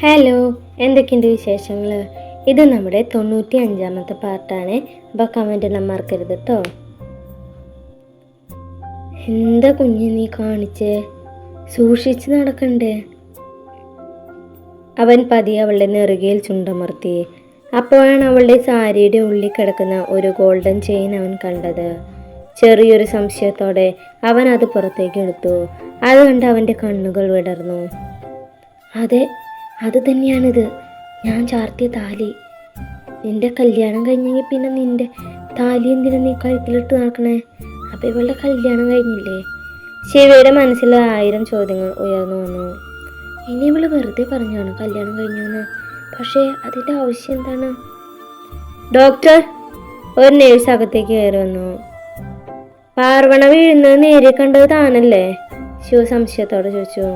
Hello, എന്തൊക്കെയുണ്ട് വിശേഷങ്ങൾ? ഇത് നമ്മുടെ 95-ാമത്തെ പാർട്ടാണ്. അപ്പോൾ കമൻ്റ് ഇടാൻ മറക്കരുത് കേട്ടോ. എന്താ കുഞ്ഞ് നീ കാണിച്ചേ? സൂക്ഷിച്ച് നടക്കണ്ടേ? അവൻ പതിയെ അവളുടെ നെറുകയിൽ ചുണ്ടമർത്തി. അപ്പോഴാണ് അവളുടെ സാരിയുടെ ഉള്ളിൽ കിടക്കുന്ന ഒരു ഗോൾഡൻ ചെയിൻ അവൻ കണ്ടത്. ചെറിയൊരു സംശയത്തോടെ അവൻ അത് പുറത്തേക്ക് എടുത്തു. അത് കണ്ട് അവൻ്റെ കണ്ണുകൾ വിടർന്നു. അതെ, അത് തന്നെയാണിത്. ഞാൻ ചാർത്തിയ താലി. നിന്റെ കല്യാണം കഴിഞ്ഞെങ്കിൽ പിന്നെ നിന്റെ താലി എന്തിനാ നീ കഴുത്തിലിട്ട് നടക്കണേ? അപ്പം ഇവളുടെ കല്യാണം കഴിഞ്ഞില്ലേ? ശിവയുടെ മനസ്സിൽ 1000 ചോദ്യങ്ങൾ ഉയർന്നു വന്നു. ഇനി ഇവള് വെറുതെ പറഞ്ഞാണ് കല്യാണം കഴിഞ്ഞെന്ന്. പക്ഷേ അതിൻ്റെ ആവശ്യം എന്താണ്? ഡോക്ടർ, ഒരു നേഴ്സ് അകത്തേക്ക് കയറി വന്നു. പാർവണ വീഴുന്നത് നേരെ കണ്ടത് താനല്ലേ? ശിവ സംശയത്തോടെ ചോദിച്ചു.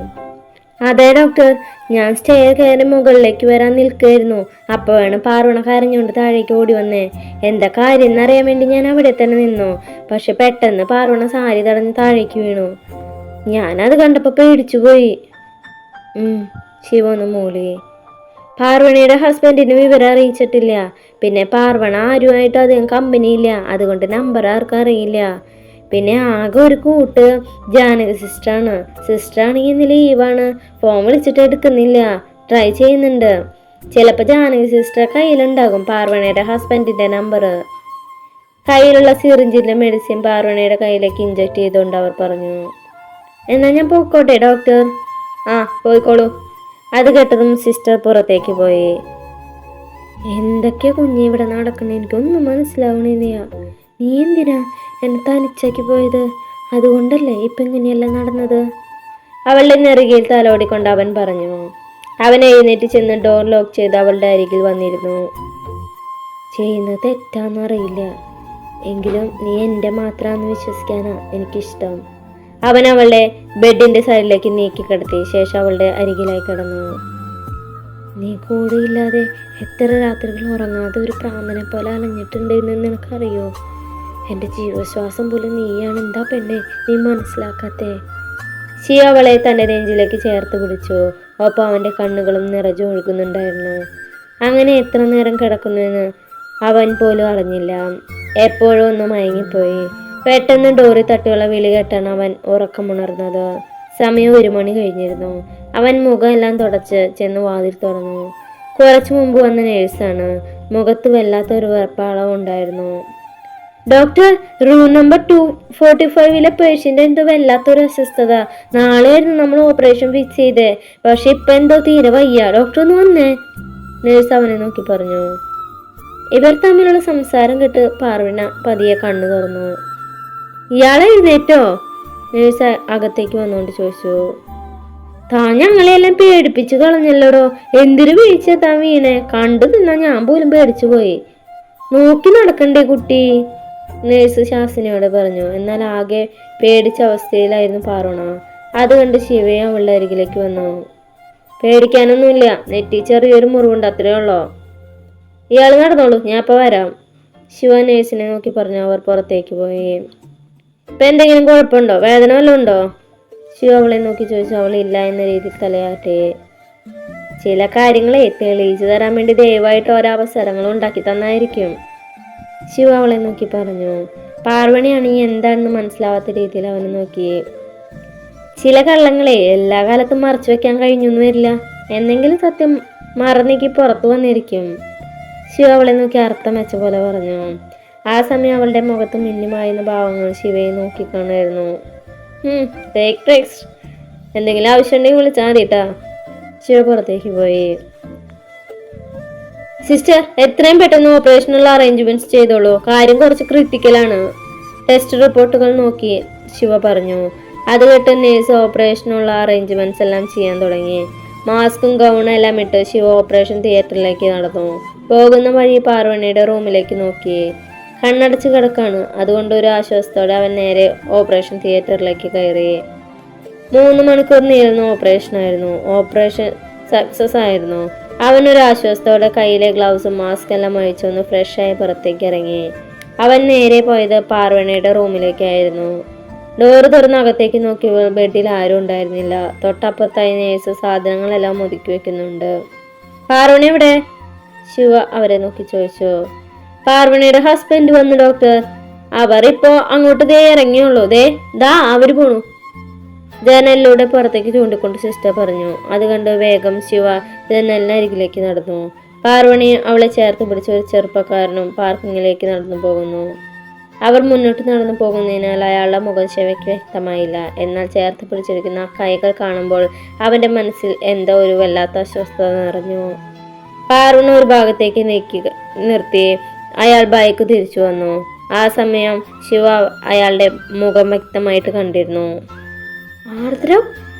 അതെ ഡോക്ടർ, ഞാൻ സ്റ്റെയർ കയറി മുകളിലേക്ക് വരാൻ നിൽക്കുകയായിരുന്നു. അപ്പോഴാണ് പാർവണ കരഞ്ഞുകൊണ്ട് താഴേക്ക് ഓടി വന്നേ. എന്താ കാര്യം എന്നറിയാൻ വേണ്ടി ഞാൻ അവിടെ തന്നെ നിന്നു. പക്ഷെ പെട്ടെന്ന് പാർവണ സാരി തടഞ്ഞ് താഴേക്ക് വീണു. ഞാനത് കണ്ടപ്പോൾ പേടിച്ചു പോയി. ശിവ ഒന്ന് മൂളി. പാർവണയുടെ ഹസ്ബൻഡിന് വിവരം അറിയിച്ചിട്ടില്ല. പിന്നെ പാർവണ ആരുമായിട്ട് അധികം കമ്പനിയില്ല, അതുകൊണ്ട് നമ്പർ ആർക്കും അറിയില്ല. പിന്നെ ആകെ ഒരു കൂട്ട് ജാനകി സിസ്റ്ററാണ്. സിസ്റ്ററാണെങ്കിൽ ഇന്ന് ലീവാണ്. ഫോൺ വിളിച്ചിട്ട് എടുക്കുന്നില്ല. ട്രൈ ചെയ്യുന്നുണ്ട്. ചിലപ്പോൾ ജാനകി സിസ്റ്റർ കയ്യിലുണ്ടാകും പാർവണയുടെ ഹസ്ബൻഡിൻ്റെ നമ്പർ. കയ്യിലുള്ള സിറിഞ്ചിൻ്റെ മെഡിസിൻ പാർവണയുടെ കയ്യിലേക്ക് ഇഞ്ചക്ട് ചെയ്തുകൊണ്ട് അവർ പറഞ്ഞു. എന്നാൽ ഞാൻ പോയിക്കോട്ടെ ഡോക്ടർ? ആ, പോയിക്കോളൂ. അത് കേട്ടതും സിസ്റ്റർ പുറത്തേക്ക് പോയി. എന്തൊക്കെയാ കുഞ്ഞി ഇവിടെ നടക്കണേ? എനിക്കൊന്നും മനസ്സിലാവണില്ല. നീ എന്തിനാ എന്നെ തനിച്ചാക്കി പോയത്? അതുകൊണ്ടല്ലേ ഇപ്പം ഇങ്ങനെയെല്ലാം നടന്നത്? അവളുടെ നെറുകയിൽ തലോടിക്കൊണ്ട് അവൻ പറഞ്ഞു. അവൻ എഴുന്നേറ്റ് ചെന്ന് ഡോർ ലോക്ക് ചെയ്ത് അവളുടെ അരികിൽ വന്നിരുന്നു. ചെയ്യുന്നത് തെറ്റാന്നറിയില്ല, എങ്കിലും നീ എൻ്റെ മാത്രമാണെന്ന് വിശ്വസിക്കാനാ എനിക്കിഷ്ടം. അവൻ അവളുടെ ബെഡിൻ്റെ സൈഡിലേക്ക് നീക്കി കിടത്തി ശേഷം അവളുടെ അരികിലായി കിടന്നു. നീ കൂടെയില്ലാതെ എത്ര രാത്രികൾ ഉറങ്ങാതെ ഒരു പ്രാന്തനെ പോലെ അലഞ്ഞിട്ടുണ്ടെന്ന് നിനക്കറിയോ? എൻ്റെ ജീവശ്വാസം പോലെ നീയാണ്. എന്താ പെണ്ണെ നീ മനസ്സിലാക്കാത്തേ? ശിവ അവളെ തൻ്റെ നെഞ്ചിലേക്ക് ചേർത്ത് പിടിച്ചു. ഒപ്പം അവൻ്റെ കണ്ണുകളും നിറഞ്ഞൊഴുകുന്നുണ്ടായിരുന്നു. അങ്ങനെ എത്ര നേരം കിടക്കുന്നുവെന്ന് അവൻ പോലും അറിഞ്ഞില്ല. എപ്പോഴും ഒന്ന് മയങ്ങിപ്പോയി. പെട്ടെന്ന് ഡോറി തട്ടിയുള്ള വിളി കേട്ടാണ് അവൻ ഉറക്കമുണർന്നത്. സമയം 1 മണി കഴിഞ്ഞിരുന്നു. അവൻ മുഖം എല്ലാം തുടച്ച് ചെന്ന് വാതിൽ തുറന്നു. കുറച്ചു മുമ്പ് വന്ന നേഴ്സാണ്. മുഖത്ത് വല്ലാത്തൊരു വെറുപ്പാളം ഉണ്ടായിരുന്നു. ഡോക്ടർ, റൂം നമ്പർ 245 പേഷ്യൻ്റ് എന്തോ വല്ലാത്തൊരു അസ്വസ്ഥത. നാളെയായിരുന്നു നമ്മൾ ഓപ്പറേഷൻ ഫിക്സ് ചെയ്തേ, പക്ഷെ ഇപ്പം എന്തോ തീരെ വയ്യ. ഡോക്ടർ ഒന്ന് വന്നേ, നേഴ്സ് അവനെ നോക്കി പറഞ്ഞു. ഇവർ തമ്മിലുള്ള സംസാരം കേട്ട് പാർവണ പതിയെ കണ്ണു തുറന്നു. ഇയാളെ എഴുന്നേറ്റോ? നേഴ്സ് അകത്തേക്ക് വന്നുകൊണ്ട് ചോദിച്ചു. താൻ ഞങ്ങളെല്ലാം പേടിപ്പിച്ചു കളഞ്ഞല്ലോടോ. എന്തൊരു വീഴ്ച താൻ വീണേ. കണ്ടു നിന്നാ ഞാൻ പോലും പേടിച്ചു പോയി. നോക്കി നടക്കണ്ടേ കുട്ടി? നേഴ്സ് ശാസിനിയോട് പറഞ്ഞു. എന്നാൽ ആകെ പേടിച്ച അവസ്ഥയിലായിരുന്നു പാർവണ. അതുകൊണ്ട് ശിവയും അവളുടെ അരികിലേക്ക് വന്നു. പേടിക്കാനൊന്നുമില്ല, നെറ്റി ചെറിയൊരു മുറിവുണ്ട്, അത്രേ ഉള്ളോ. ഇയാൾ നടന്നോളൂ, ഞാൻ ഇപ്പം വരാം. ശിവ നേഴ്സിനെ നോക്കി പറഞ്ഞു. അവർ പുറത്തേക്ക് പോയി. ഇപ്പം എന്തെങ്കിലും കുഴപ്പമുണ്ടോ? വേദന വല്ലതും ഉണ്ടോ? ശിവ അവളെ നോക്കി ചോദിച്ചു. അവൾ ഇല്ല എന്ന രീതിയിൽ തലയാട്ടെ. ചില കാര്യങ്ങളെ തെളിയിച്ചു തരാൻ വേണ്ടി ദയവായിട്ട് ഓരോ അവസരങ്ങളും ഉണ്ടാക്കി തന്നായിരിക്കും. ശിവ അവളെ നോക്കി പറഞ്ഞു. പാർവണിയാണെങ്കിൽ എന്താണെന്ന് മനസ്സിലാവാത്ത രീതിയിൽ അവനെ നോക്കി. ചില കള്ളങ്ങളെ എല്ലാ കാലത്തും മറച്ചു വെക്കാൻ കഴിഞ്ഞൊന്നും വരില്ല. എന്തെങ്കിലും സത്യം മറന്നേക്ക് പുറത്തു വന്നിരിക്കും. ശിവ അവളെ നോക്കി അർത്ഥം വെച്ച പോലെ പറഞ്ഞു. ആ സമയം അവളുടെ മുഖത്ത് മിന്നിമായുന്ന ഭാവങ്ങൾ ശിവയെ നോക്കിക്കാണായിരുന്നു. എന്തെങ്കിലും ആവശ്യമുണ്ടെങ്കിൽ വിളിച്ചാൽ മതിട്ടാ. ശിവ പുറത്തേക്ക് പോയി. സിസ്റ്റർ, എത്രയും പെട്ടെന്ന് ഓപ്പറേഷനുള്ള അറേഞ്ച്മെന്റ്സ് ചെയ്തോളൂ. കാര്യം കുറച്ച് ക്രിട്ടിക്കലാണ്. ടെസ്റ്റ് റിപ്പോർട്ടുകൾ നോക്കി ശിവ പറഞ്ഞു. അത് കേട്ട് നേഴ്സ് ഓപ്പറേഷനുള്ള അറേഞ്ച്മെന്റ്സ് എല്ലാം ചെയ്യാൻ തുടങ്ങി. മാസ്കും ഗൗണും എല്ലാം ഇട്ട് ശിവ ഓപ്പറേഷൻ തിയേറ്ററിലേക്ക് നടന്നു. പോകുന്ന വഴി പാർവണിയുടെ റൂമിലേക്ക് നോക്കി. കണ്ണടച്ച് കിടക്കാണ്. അതുകൊണ്ട് ഒരു ആശ്വാസത്തോടെ അവൻ നേരെ ഓപ്പറേഷൻ തിയേറ്ററിലേക്ക് കയറി. 3 മണിക്കൂർ നീളുന്ന ഓപ്പറേഷനായിരുന്നു. ഓപ്പറേഷൻ സക്സസ് ആയിരുന്നു. അവനൊരു ആശ്വാസത്തോടെ കയ്യിലെ ഗ്ലൗസും മാസ്ക് എല്ലാം അഴിച്ചൊന്ന് ഫ്രഷായി പുറത്തേക്ക് ഇറങ്ങി. അവൻ നേരെ പോയത് പാർവണയുടെ റൂമിലേക്കായിരുന്നു. ഡോറ് തുറന്ന് അകത്തേക്ക് നോക്കിയപ്പോൾ ബെഡിൽ ആരും ഉണ്ടായിരുന്നില്ല. തൊട്ടപ്പുറത്തായി നേഴ്സ് സാധനങ്ങളെല്ലാം ഒതുക്കി വെക്കുന്നുണ്ട്. പാർവണി എവിടെ? ശിവ അവരെ നോക്കി ചോദിച്ചു. പാർവണിയുടെ ഹസ്ബൻഡ് വന്നു ഡോക്ടർ. അവർ ഇപ്പോ അങ്ങോട്ട് ദേ ഇറങ്ങിയുള്ളൂ. ദാ അവര് പോണു. ജനലിലൂടെ പുറത്തേക്ക് ചൂണ്ടിക്കൊണ്ട് സിസ്റ്റർ പറഞ്ഞു. അത് കണ്ട് വേഗം ശിവ ജനലിനരികിലേക്ക് നടന്നു. പാർവണി അവളെ ചേർത്ത് പിടിച്ച ഒരു ചെറുപ്പക്കാരനും പാർക്കിങ്ങിലേക്ക് നടന്നു പോകുന്നു. അവർ മുന്നോട്ട് നടന്നു പോകുന്നതിനാൽ അയാളുടെ മുഖം ശിവയ്ക്ക് വ്യക്തമായില്ല. എന്നാൽ ചേർത്ത് പിടിച്ചിരിക്കുന്ന കൈകൾ കാണുമ്പോൾ അവന്റെ മനസ്സിൽ എന്തോ ഒരു വല്ലാത്ത അസ്വസ്ഥത നിറഞ്ഞു. പാർവണി ഒരു ഭാഗത്തേക്ക് നിർത്തി അയാൾ ബൈക്ക് തിരിച്ചു വന്നു. ആ സമയം ശിവ അയാളുടെ മുഖം വ്യക്തമായിട്ട് കണ്ടിരുന്നു. ആർദ്രം,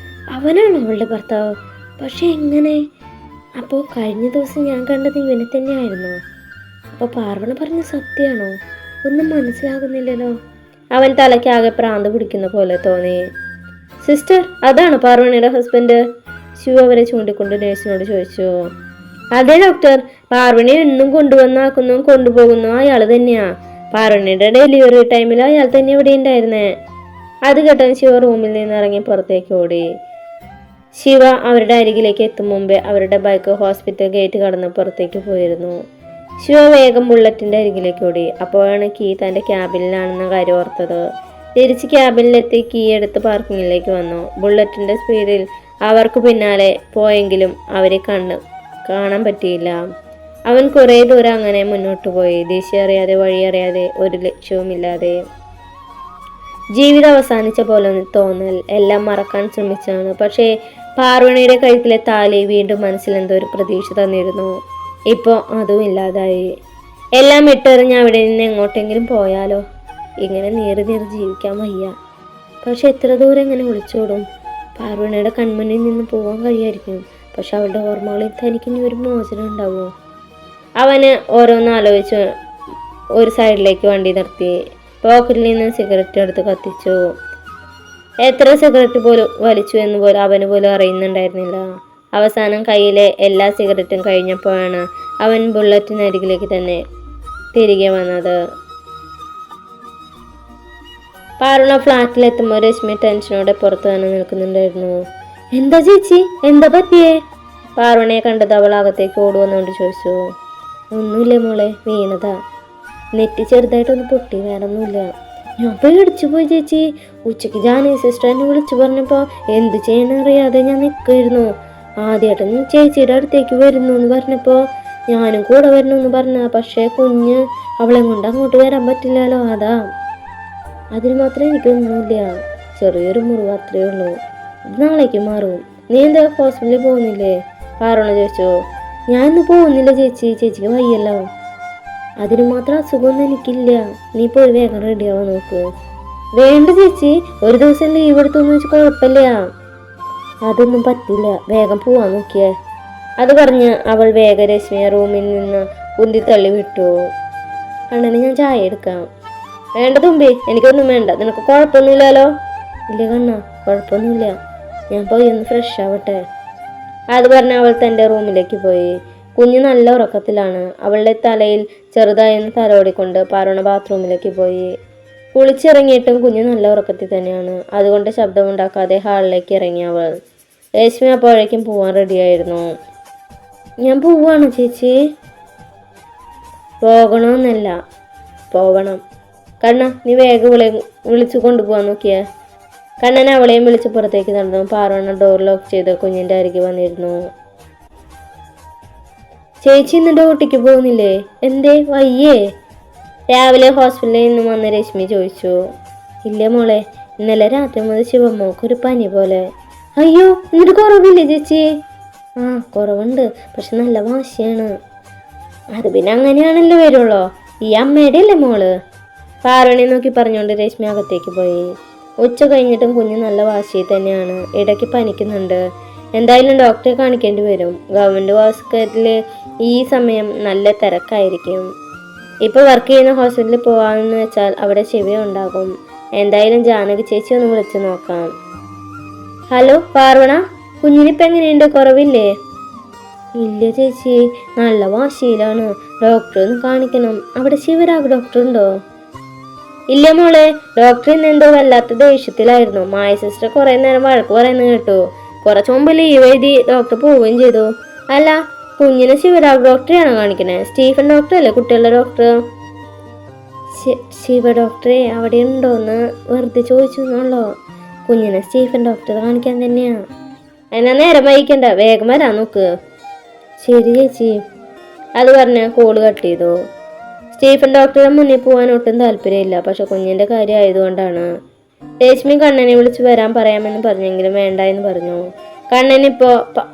അവനാണ് അവളുടെ ഭർത്താവ്. പക്ഷെ എങ്ങനെ? അപ്പോൾ കഴിഞ്ഞ ദിവസം ഞാൻ കണ്ടത് ഇവനെ തന്നെയായിരുന്നു. അപ്പോൾ പാർവണ പറഞ്ഞ സത്യമാണോ? ഒന്നും മനസ്സിലാകുന്നില്ലല്ലോ. അവൻ തലയ്ക്കാകെ പ്രാന്ത് പിടിക്കുന്ന പോലെ തോന്നി. സിസ്റ്റർ, അതാണ് പാർവണിയുടെ ഹസ്ബൻഡ്? ശിവ അവരെ ചൂണ്ടിക്കൊണ്ട് നേഴ്സിനോട് ചോദിച്ചു. അതെ ഡോക്ടർ, പാർവണി എന്നും കൊണ്ടുവന്നാക്കുന്നു കൊണ്ടുപോകുന്നു അയാൾ തന്നെയാ. പാർവണിയുടെ ഡെലിവറി ടൈമിൽ അയാൾ തന്നെ ഇവിടെ ഉണ്ടായിരുന്നേ. അത് കേട്ടാൻ ശിവ റൂമിൽ നിന്ന് ഇറങ്ങി പുറത്തേക്ക് ഓടി. ശിവ അവരുടെ അരികിലേക്ക് എത്തും മുമ്പേ അവരുടെ ബൈക്ക് ഹോസ്പിറ്റൽ ഗേറ്റ് കടന്ന് പുറത്തേക്ക് പോയിരുന്നു. ശിവ വേഗം ബുള്ളറ്റിന്റെ അരികിലേക്ക് ഓടി. അപ്പോഴാണ് കീ തന്റെ ക്യാബിനിലാണെന്ന കാര്യം ഓർത്തത്. തിരിച്ച് ക്യാബിനിലെത്തി കീ എടുത്ത് പാർക്കിങ്ങിലേക്ക് വന്നു. ബുള്ളറ്റിന്റെ സ്പീഡിൽ അവർക്ക് പിന്നാലെ പോയെങ്കിലും അവരെ കാണാൻ പറ്റിയില്ല. അവൻ കുറെ ദൂരം അങ്ങനെ മുന്നോട്ട് പോയി, ദിശ അറിയാതെ വഴിയറിയാതെ ഒരു ലക്ഷ്യവുമില്ലാതെ. ജീവിതം അവസാനിച്ച പോലെ തോന്നൽ. എല്ലാം മറക്കാൻ ശ്രമിച്ചാണ്. പക്ഷേ പാർവണിയുടെ കഴുത്തിലെ താലി വീണ്ടും മനസ്സിൽ എന്തോ ഒരു പ്രതീക്ഷ തന്നിരുന്നു. ഇപ്പോൾ അതും ഇല്ലാതായി. എല്ലാം ഇട്ടെറിഞ്ഞ് അവിടെ നിന്ന് എങ്ങോട്ടെങ്കിലും പോയാലോ? ഇങ്ങനെ നീറി ജീവിക്കാൻ വയ്യ. പക്ഷെ എത്ര ദൂരം എങ്ങനെ വിളിച്ചോടും? പാർവണിയുടെ കൺമുന്നിൽ നിന്ന് പോകാൻ കഴിയായിരിക്കും. പക്ഷെ അവളുടെ ഓർമ്മകളിൽ തനിക്ക് ഇനി ഒരു മോചനം ഉണ്ടാവുമോ? അവന് ഓരോന്നാലോചിച്ച് ഒരു സൈഡിലേക്ക് വണ്ടി നിർത്തി. പോക്കറ്റിൽ നിന്ന് സിഗരറ്റ് എടുത്ത് കത്തിച്ചു. എത്ര സിഗരറ്റ് പോലും വലിച്ചു എന്ന് പോലും അവന് പോലും അറിയുന്നുണ്ടായിരുന്നില്ല. അവസാനം കയ്യിലെ എല്ലാ സിഗരറ്റും കഴിഞ്ഞപ്പോഴാണ് അവൻ ബുള്ളറ്റിനരികിലേക്ക് തന്നെ തിരികെ വന്നത്. പാർവണ ഫ്ലാറ്റിലെത്തുമ്പോൾ രശ്മി ടെൻഷനോടെ പുറത്തു തന്നെ നിൽക്കുന്നുണ്ടായിരുന്നു. എന്താ ചേച്ചി, എന്താ പറ്റിയേ? പാർവണയെ കണ്ടത് അവൾ അകത്തേക്ക് ഓടുവെന്നുകൊണ്ട് ചോദിച്ചു. ഒന്നുമില്ല മോളെ, വീണതാ. നെറ്റി ചെറുതായിട്ടൊന്ന് പൊട്ടി, വേറെ ഒന്നുമില്ല. ഞാൻ പേടിച്ചു പോയി ചേച്ചി. ഉച്ചയ്ക്ക് ജാനകി സിസ്റ്റർ എന്നെ വിളിച്ചു പറഞ്ഞപ്പോൾ എന്ത് ചെയ്യണമെന്നറിയാതെ ഞാൻ നിൽക്കായിരുന്നു. ആദ്യമായിട്ട് ചേച്ചിയുടെ അടുത്തേക്ക് വരുന്നു എന്ന് പറഞ്ഞപ്പോൾ ഞാനും കൂടെ വരണം എന്ന് പറഞ്ഞ. പക്ഷേ കുഞ്ഞ് അവളെ കൊണ്ട് അങ്ങോട്ട് വരാൻ പറ്റില്ലല്ലോ. അതാ. അതിന് മാത്രമേ എനിക്കൊന്നുമില്ല, ചെറിയൊരു മുറിവ് അത്രയേ ഉള്ളൂ. നാളേക്ക് മാറും. നീ എന്താ ഹോസ്പിറ്റലിൽ പോകുന്നില്ലേ? പാർവണ ചോദിച്ചു. ഞാൻ ഇന്ന് പോകുന്നില്ല ചേച്ചി, ചേച്ചിക്ക് വയ്യല്ലോ. അതിന് മാത്രം അസുഖമൊന്നും എനിക്കില്ല. നീ പോയി വേഗം റെഡിയാവാൻ നോക്ക്. വേണ്ട ചേച്ചി, ഒരു ദിവസം ലീവ് എടുത്തൊന്നും വെച്ച് കുഴപ്പമില്ല. അതൊന്നും പറ്റില്ല, വേഗം പോവാൻ നോക്കിയേ. അത് പറഞ്ഞ് അവൾ വേഗം രശ്മിയെ റൂമിൽ നിന്ന് ഉന്തി തള്ളി വിട്ടു. അണ്ണന് ഞാൻ ചായ എടുക്കാം. വേണ്ട തുമ്പി, എനിക്കൊന്നും വേണ്ട. നിനക്ക് കുഴപ്പമൊന്നുമില്ലല്ലോ? ഇല്ല കണ്ണ, കുഴപ്പമൊന്നുമില്ല. ഞാൻ പോയി ഒന്ന് ഫ്രഷ് ആവട്ടെ. അത് പറഞ്ഞ് അവൾ തൻ്റെ റൂമിലേക്ക് പോയി. കുഞ്ഞ് നല്ല ഉറക്കത്തിലാണ്. അവളുടെ തലയിൽ ചെറുതായൊന്ന് തലോടിക്കൊണ്ട് പാർവണ ബാത്റൂമിലേക്ക് പോയി. കുളിച്ചിറങ്ങിയിട്ടും കുഞ്ഞ് നല്ല ഉറക്കത്തിൽ തന്നെയാണ്. അതുകൊണ്ട് ശബ്ദമുണ്ടാക്കാതെ ഹാളിലേക്ക് ഇറങ്ങി അവൾ. രശ്മി അപ്പോഴേക്കും പോവാൻ റെഡിയായിരുന്നു. ഞാൻ പോവാണ് ചേച്ചി. പോകണമെന്നല്ല, പോവണം. കണ്ണ, നീ വേഗം വിളിച്ചു കൊണ്ടുപോകാൻ നോക്കിയേ. കണ്ണൻ അവളെയും വിളിച്ച് പുറത്തേക്ക് നടന്നു. പാർവണ ഡോർ ലോക്ക് ചെയ്ത് കുഞ്ഞിൻ്റെ അരികെ വന്നിരുന്നു. ചേച്ചി ഇന്ന് ഡ്യൂട്ടിക്ക് പോകുന്നില്ലേ? എന്തേ, വയ്യേ? രാവിലെ ഹോസ്പിറ്റലിൽ നിന്ന് വന്ന രശ്മി ചോദിച്ചു. ഇല്ല മോളെ, ഇന്നലെ രാത്രി മുതൽ ശിവമ്മക്കൊരു പനി പോലെ. അയ്യോ, എന്നിട്ട് കുറവില്ലേ ചേച്ചി? ആ, കുറവുണ്ട്. പക്ഷെ നല്ല വാശിയാണ്. അത് പിന്നെ അങ്ങനെയാണല്ലോ വരുള്ളൂ. ഈ അമ്മയുടെ അല്ലേ മോള്? പാർവണയെ നോക്കി പറഞ്ഞുകൊണ്ട് രശ്മി അകത്തേക്ക് പോയി. ഉച്ച കഴിഞ്ഞിട്ടും കുഞ്ഞ് നല്ല വാശിയിൽ തന്നെയാണ്. ഇടയ്ക്ക് പനിക്കുന്നുണ്ട്. എന്തായാലും ഡോക്ടറെ കാണിക്കേണ്ടി വരും. ഗവൺമെൻറ് ഹോസ്പിറ്റലിൽ ഈ സമയം നല്ല തിരക്കായിരിക്കും. ഇപ്പോൾ വർക്ക് ചെയ്യുന്ന ഹോസ്പിറ്റലിൽ പോകാമെന്ന് വെച്ചാൽ അവിടെ ശിവയുണ്ടാകും. എന്തായാലും ജാനകി ചേച്ചി ഒന്ന് വിളിച്ചു നോക്കാം. ഹലോ പാർവണ, കുഞ്ഞിനിപ്പോൾ എങ്ങനെയുണ്ട്? കുറവില്ലേ? ഇല്ല ചേച്ചി, നല്ല വാശിയിലാണ്. ഡോക്ടറെ ഒന്ന് കാണിക്കണം. അവിടെ ശിവരാഗ് ഡോക്ടർ ഉണ്ടോ? ഇല്ല മോളെ, ഡോക്ടർ ഇന്ന് എന്തോ വല്ലാത്ത ദേഷ്യത്തിലായിരുന്നു. മായ സിസ്റ്റർ കുറെ നേരം വഴക്ക് പറയുന്നത് കേട്ടു. കുറച്ചു മുമ്പ് ലീവ് എഴുതി ഡോക്ടർ പോവുകയും ചെയ്തു. അല്ല, കുഞ്ഞിനെ ശിവരാജ് ഡോക്ടറെയാണോ കാണിക്കണേ? സ്റ്റീഫൻ ഡോക്ടർ അല്ലേ കുട്ടികളുടെ ഡോക്ടർ? ശിവ ഡോക്ടറെ അവിടെ ഉണ്ടോന്ന് വെറുതെ ചോദിച്ചു എന്നുള്ളോ. കുഞ്ഞിനെ സ്റ്റീഫൻ ഡോക്ടറെ കാണിക്കാൻ തന്നെയാ. എന്നാ നേരം വൈകണ്ട, വേഗം വരാൻ നോക്ക്. ശരി ചേച്ചി. അത് പറഞ്ഞ് കോള് കട്ട് ചെയ്തു. സ്റ്റീഫൻ ഡോക്ടറെ മുന്നിൽ പോകാൻ ഒട്ടും താല്പര്യമില്ല. പക്ഷെ കുഞ്ഞിന്റെ കാര്യം ആയതുകൊണ്ടാണ്. രശ്മി കണ്ണനെ വിളിച്ച് വരാൻ പറയാമെന്ന് പറഞ്ഞെങ്കിലും വേണ്ട എന്ന് പറഞ്ഞു. കണ്ണനിപ്പോ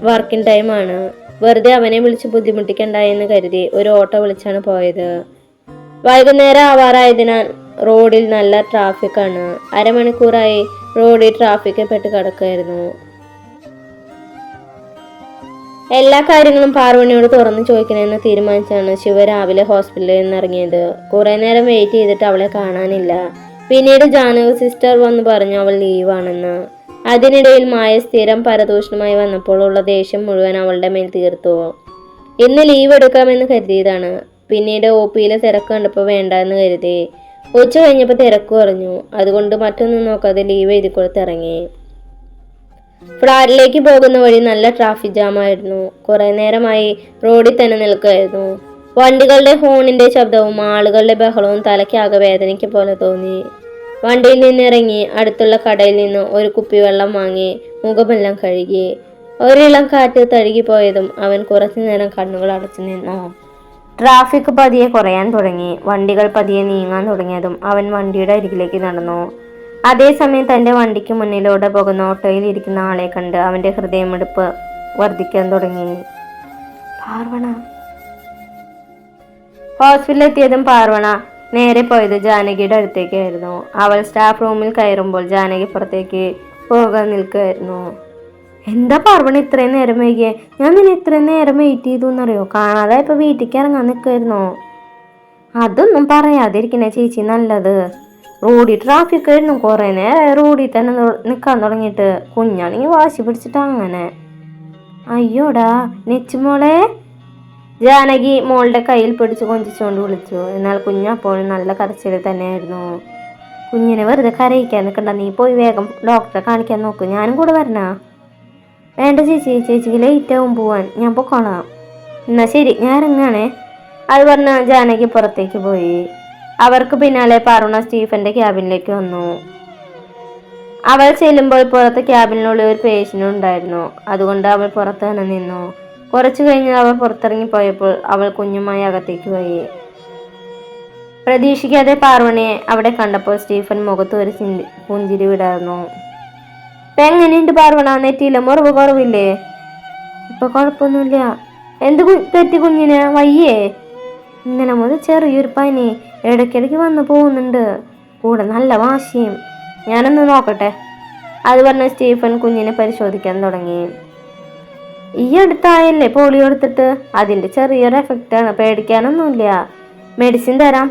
വർക്കിംഗ് ടൈമാണ്. വെറുതെ അവനെ വിളിച്ച് ബുദ്ധിമുട്ടിക്കണ്ട എന്ന് കരുതി ഒരു ഓട്ടോ വിളിച്ചാണ് പോയത്. വൈകുന്നേരം ആവാറായതിനാൽ റോഡിൽ നല്ല ട്രാഫിക് ആണ്. അരമണിക്കൂറായി റോഡിൽ ട്രാഫിക്കിൽ പെട്ട് കിടക്കുകയായിരുന്നു. എല്ലാ കാര്യങ്ങളും പാർവണിയോട് തുറന്നു ചോദിക്കണമെന്ന് തീരുമാനിച്ചാണ് ശിവ രാവിലെ ഹോസ്പിറ്റലിൽ നിന്ന് ഇറങ്ങിയത്. കുറെ നേരം വെയിറ്റ് ചെയ്തിട്ട് അവളെ കാണാനില്ല. പിന്നീട് ജാനകി സിസ്റ്റർ വന്ന് പറഞ്ഞു അവൾ ലീവാണെന്ന്. അതിനിടയിൽ മായ സ്ഥിരം പരദൂഷണമായി വന്നപ്പോൾ ഉള്ള ദേഷ്യം മുഴുവൻ അവളുടെ മേൽ തീർത്തു. ഇന്ന് ലീവ് എടുക്കാമെന്ന് കരുതിയതാണ്. പിന്നീട് OP-യിലെ തിരക്ക് കണ്ടപ്പോൾ വേണ്ട എന്ന് കരുതി. ഉച്ച കഴിഞ്ഞപ്പോൾ തിരക്ക് കുറഞ്ഞു. അതുകൊണ്ട് മറ്റൊന്നും നോക്കാതെ ലീവ് എഴുതി കൊടുത്തിറങ്ങി. ഫ്ലാറ്റിലേക്ക് പോകുന്ന വഴി നല്ല ട്രാഫിക് ജാമായിരുന്നു. കുറെ നേരമായി റോഡിൽ തന്നെ നിൽക്കുകയായിരുന്നു. വണ്ടികളുടെ ഹോണിന്റെ ശബ്ദവും ആളുകളുടെ ബഹളവും തലയ്ക്കാകെ വേദനയ്ക്ക് പോലെ തോന്നി. വണ്ടിയിൽ നിന്നിറങ്ങി അടുത്തുള്ള കടയിൽ നിന്ന് ഒരു കുപ്പി വെള്ളം വാങ്ങി മുഖമെല്ലാം കഴുകി. ഒരിളം കാറ്റ് തഴുകിപ്പോയതും അവൻ കുറച്ചു നേരം കണ്ണുകൾ അടച്ചു നിന്നു. ട്രാഫിക് പതിയെ കുറയാൻ തുടങ്ങി. വണ്ടികൾ പതിയെ നീങ്ങാൻ തുടങ്ങിയതും അവൻ വണ്ടിയുടെ അരികിലേക്ക് നടന്നു. അതേസമയം തന്റെ വണ്ടിക്ക് മുന്നിലൂടെ പോകുന്ന ഓട്ടോയിൽ ഇരിക്കുന്ന ആളെ കണ്ട് അവന്റെ ഹൃദയമെടുപ്പ് വർദ്ധിക്കാൻ തുടങ്ങി. പാർവണ. ഹോസ്പിറ്റലിലെത്തിയതും പാർവണ നേരെ പോയത് ജാനകിയുടെ അടുത്തേക്കായിരുന്നു. അവൾ സ്റ്റാഫ് റൂമിൽ കയറുമ്പോൾ ജാനകി പുറത്തേക്ക് പോകാൻ നിൽക്കുകയായിരുന്നു. എന്താ പാർവണ ഇത്രയും നേരം വൈകിയേ? ഞാൻ നിന്നെ ഇത്രയും നേരം വെയിറ്റ് ചെയ്തു എന്നറിയോ? കാണാതെ ഇപ്പൊ വീട്ടിലേക്ക് ഇറങ്ങാൻ നിൽക്കായിരുന്നോ? അതൊന്നും പറയാതിരിക്കണേ ചേച്ചി നല്ലത്. റോഡിൽ ട്രാഫിക് ആയിരുന്നു. കുറെ നേരം റോഡിൽ തന്നെ നിൽക്കാൻ തുടങ്ങിയിട്ട്. കുഞ്ഞാണെങ്കിൽ വാശി പിടിച്ചിട്ട് അങ്ങനെ. അയ്യോടാ നെച്ചുമോളെ. ജാനകി മോളുടെ കയ്യിൽ പിടിച്ച് കൊഞ്ചിച്ചുകൊണ്ട് വിളിച്ചു. എന്നാൽ കുഞ്ഞപ്പോഴും നല്ല കരച്ചിൽ തന്നെയായിരുന്നു. കുഞ്ഞിനെ വെറുതെ കരയിക്കാൻ നിൽക്കണ്ട, നീ പോയി വേഗം ഡോക്ടറെ കാണിക്കാൻ നോക്ക്. ഞാനും കൂടെ വരണ? വേണ്ട ചേച്ചി, ചേച്ചിക്ക് ലേറ്റ് ആവും പോവാൻ. ഞാൻ പൊക്കോളാം. എന്നാ ശരി, ഞാൻ ഇറങ്ങാണേ. അത് പറഞ്ഞ ജാനകി പുറത്തേക്ക് പോയി. അവർക്ക് പിന്നാലെ പാർവണ സ്റ്റീഫന്റെ ക്യാബിനിലേക്ക് വന്നു. അവൾ ചെല്ലുമ്പോൾ പുറത്ത് ക്യാബിനുള്ളിൽ ഒരു പേഷ്യന്റ് ഉണ്ടായിരുന്നു. അതുകൊണ്ട് അവൾ പുറത്ത് തന്നെ നിന്നു. കുറച്ചു കഴിഞ്ഞ് അവൾ പുറത്തിറങ്ങിപ്പോയപ്പോൾ അവൾ കുഞ്ഞുമായി അകത്തേക്ക് പോയി. പ്രതീക്ഷിക്കാതെ പാർവണയെ അവിടെ കണ്ടപ്പോൾ സ്റ്റീഫൻ മുഖത്ത് ഒരു പുഞ്ചിരി വിടായിരുന്നു. ഇപ്പൊ എങ്ങനെയുണ്ട് പാർവണ? നെറ്റിയില്ല മുറിവ് കുറവില്ലേ? ഇപ്പൊ കുഴപ്പമൊന്നുമില്ല. എന്ത് തെറ്റി കുഞ്ഞിന്? വയ്യേ? ഇന്നലെ മുതൽ ചെറിയൊരു പനി ഇടയ്ക്കിടയ്ക്ക് വന്നു പോകുന്നുണ്ട്. കൂടെ നല്ല വാശിയും. ഞാനൊന്ന് നോക്കട്ടെ. അത് പറഞ്ഞ സ്റ്റീഫൻ കുഞ്ഞിനെ പരിശോധിക്കാൻ തുടങ്ങി. ഈ അടുത്തായല്ലേ പോളിയോ എടുത്തിട്ട്? അതിന്റെ ചെറിയൊരു എഫക്റ്റാണ്, പേടിക്കാനൊന്നുമില്ല. മെഡിസിൻ തരാം,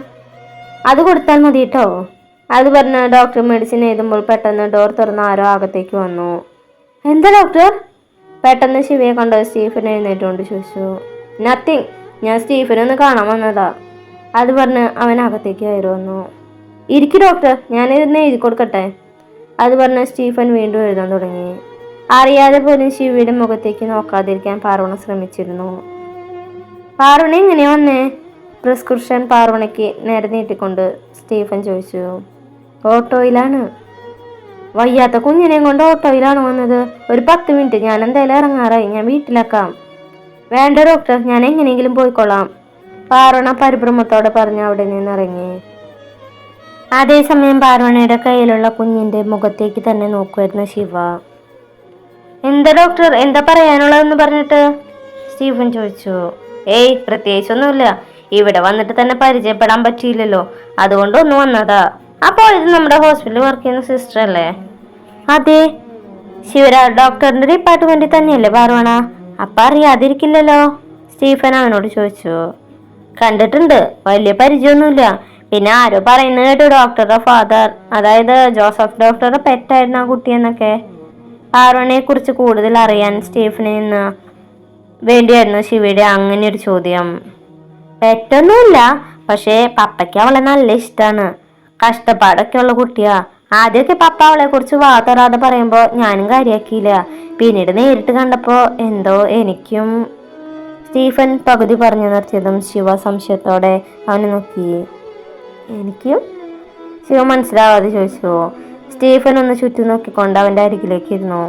അത് കൊടുത്താൽ മതി കേട്ടോ. അത് പറഞ്ഞ ഡോക്ടർ മെഡിസിൻ എഴുതുമ്പോൾ പെട്ടെന്ന് ഡോർ തുറന്ന് ആരോ അകത്തേക്ക് വന്നു. എന്താ ഡോക്ടർ? പെട്ടെന്ന് ശിവയെ കണ്ടോ സ്റ്റീഫൻ എഴുന്നേറ്റുകൊണ്ട് ചോദിച്ചു. നത്തിങ്, ഞാൻ സ്റ്റീഫനെ ഒന്ന് കാണാൻ വന്നതാ. അത് പറഞ്ഞ് അവൻ അകത്തേക്ക് കയറി വന്നു. ഇരിക്കു ഡോക്ടർ, ഞാനിരുന്ന് എഴുതി കൊടുക്കട്ടെ. അത് പറഞ്ഞ് സ്റ്റീഫൻ വീണ്ടും എഴുതാൻ തുടങ്ങി. അറിയാതെ പോലും ശിവയുടെ മുഖത്തേക്ക് നോക്കാതിരിക്കാൻ പാർവണ ശ്രമിച്ചിരുന്നു. പാർവണ എങ്ങനെ വന്നേ? പ്രിസ്ക്രിപ്ഷൻ പാർവണയ്ക്ക് നേരെ നീട്ടിക്കൊണ്ട് സ്റ്റീഫൻ ചോദിച്ചു. ഓട്ടോയിലാണ്. വയ്യാത്ത കുഞ്ഞിനെയും കൊണ്ട് ഓട്ടോയിലാണ് വന്നത്? ഒരു 10 മിനിറ്റ്, ഞാൻ എന്തായാലും ഇറങ്ങാറായി. ഞാൻ വീട്ടിലാക്കാം. വേണ്ട ഡോക്ടർ, ഞാൻ എങ്ങനെയെങ്കിലും പോയിക്കൊള്ളാം. പാർവണ പരിഭ്രമത്തോടെ പറഞ്ഞ് അവിടെ നിന്ന് ഇറങ്ങി. അതേസമയം പാർവണയുടെ കയ്യിലുള്ള കുഞ്ഞിന്റെ മുഖത്തേക്ക് തന്നെ നോക്കുമായിരുന്നു ശിവ. എന്താ ഡോക്ടർ, എന്താ പറയാനുള്ളതെന്ന് പറഞ്ഞിട്ട് സ്റ്റീഫൻ ചോദിച്ചു. ഏയ് പ്രത്യേകിച്ചൊന്നുമില്ല. ഇവിടെ വന്നിട്ട് തന്നെ പരിചയപ്പെടാൻ പറ്റിയില്ലല്ലോ, അതുകൊണ്ട് ഒന്ന് വന്നതാ. അപ്പോൾ ഇത് നമ്മുടെ ഹോസ്പിറ്റലിൽ വർക്ക് ചെയ്യുന്ന സിസ്റ്റർ അല്ലേ? അതെ. ശിവരാജ് ഡോക്ടറിന്റെ ഡിപ്പാർട്ട്മെന്റിൽ തന്നെയല്ലേ പാർവണ? അപ്പൊ അറിയാതിരിക്കില്ലല്ലോ? സ്റ്റീഫൻ അവനോട് ചോദിച്ചു. കണ്ടിട്ടുണ്ട്, വലിയ പരിചയമൊന്നുമില്ല. പിന്നെ ആരോ പറയുന്നത് കേട്ടു ഡോക്ടറുടെ ഫാദർ, അതായത് ജോസഫ് ഡോക്ടറുടെ പെറ്റായിരുന്നു ആ കുട്ടിയെന്നൊക്കെ. പാർവണയെ കുറിച്ച് കൂടുതൽ അറിയാൻ സ്റ്റീഫനിൽ നിന്ന് വേണ്ടിയായിരുന്നു ശിവയുടെ അങ്ങനെ ഒരു ചോദ്യം. പെറ്റൊന്നുമില്ല, പക്ഷേ പപ്പയ്ക്ക് അവളെ നല്ല ഇഷ്ടമാണ്. കഷ്ടപ്പാടൊക്കെ ഉള്ള കുട്ടിയാ. ആദ്യമൊക്കെ പപ്പ അവളെ കുറിച്ച് വാതറാതെ പറയുമ്പോൾ ഞാനും കാര്യാക്കിയില്ല. പിന്നീട് നേരിട്ട് കണ്ടപ്പോൾ എന്തോ എനിക്കും. സ്റ്റീഫൻ പകുതി പറഞ്ഞു നിർത്തിയതും ശിവ സംശയത്തോടെ അവനെ നോക്കി. എനിക്കും? ശിവ മനസ്സിലാവാതെ ചോദിച്ചു. സ്റ്റീഫൻ ഒന്ന് ചുറ്റും നോക്കിക്കൊണ്ട് അവൻ്റെ അരികിലേക്ക് ഇരുന്നു.